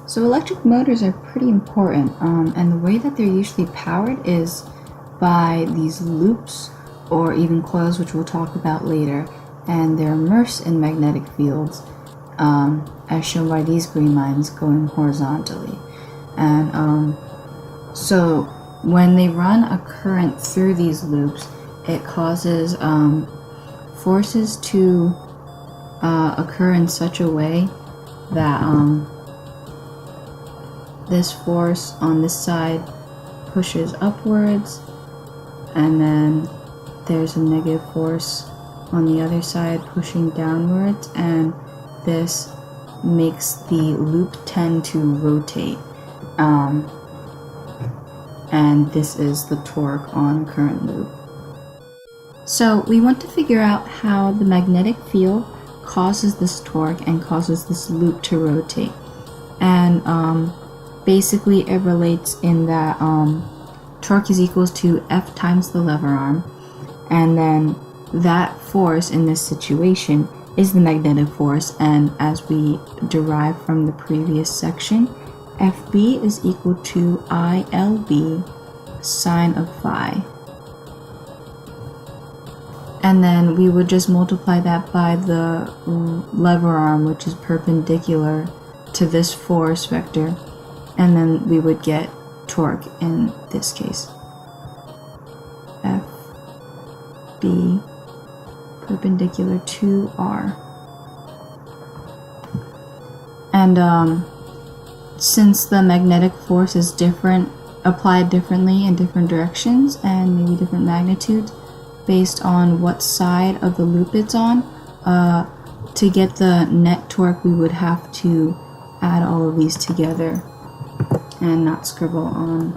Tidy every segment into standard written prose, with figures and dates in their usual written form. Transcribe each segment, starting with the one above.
So electric motors are pretty important, and the way that they're usually powered is by these loops or even coils, which we'll talk about later, and they're immersed in magnetic fields, as shown by these green lines going horizontally. And so when they run a current through these loops, it causes forces to occur in such a way that this force on this side pushes upwards, and then there's a negative force on the other side pushing downwards, and this makes the loop tend to rotate. And this is the torque on current loop. So we want to figure out how the magnetic field causes this torque and causes this loop to rotate. And basically it relates in that torque is equals to F times the lever arm, and then that force in this situation is the magnetic force, and as we derive from the previous section, FB is equal to ILB sine of phi. And then we would just multiply that by the lever arm, which is perpendicular to this force vector, and then we would get torque in this case. FB perpendicular to R. And since the magnetic force is different, applied differently in different directions and maybe different magnitudes based on what side of the loop it's on, to get the net torque we would have to add all of these together and not scribble on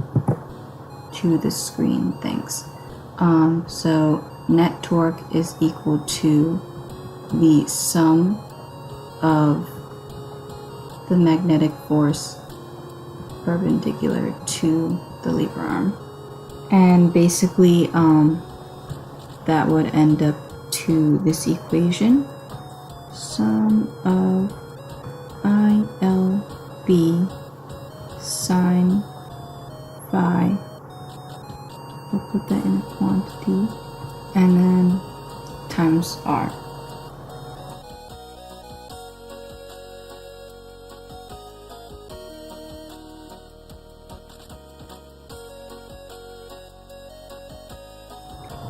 to the screen. Thanks. So net torque is equal to the sum of the magnetic force perpendicular to the lever arm, and basically that would end up to this equation: sum of ILB sine phi, we'll put that in a quantity, and then times R.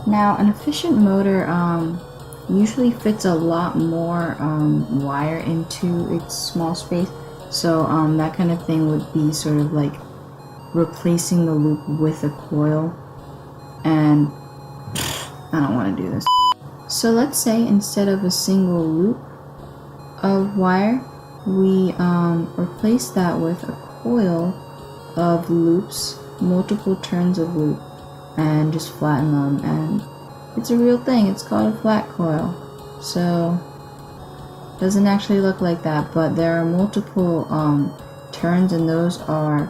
Now, an efficient motor usually fits a lot more wire into its small space, so that kind of thing would be sort of like replacing the loop with a coil, and I don't want to do this. So let's say instead of a single loop of wire, we replace that with a coil of loops, multiple turns of loop, and just flatten them, and it's a real thing. It's called a flat coil. So it doesn't actually look like that, but there are multiple turns, and those are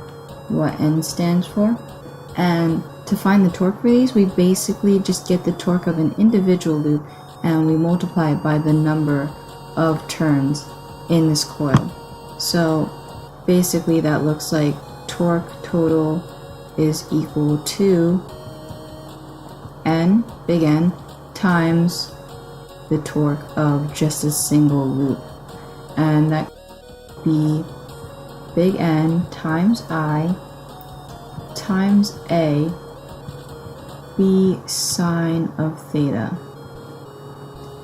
what N stands for. And to find the torque for these, we basically just get the torque of an individual loop and we multiply it by the number of turns in this coil. So basically that looks like torque total is equal to N, big N, times the torque of just a single loop. And that would be big N times I times A B sine of theta.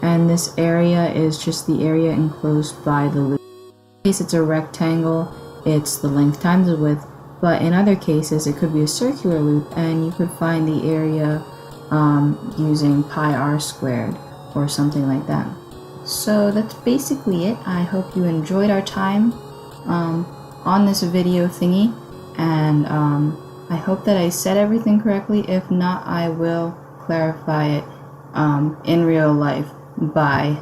And this area is just the area enclosed by the loop. In this case it's a rectangle, it's the length times the width, but in other cases it could be a circular loop, and you could find the area using pi r squared or something like that. So that's basically it. I hope you enjoyed our time on this video thingy, and I hope that I said everything correctly. If not, I will clarify it in real life by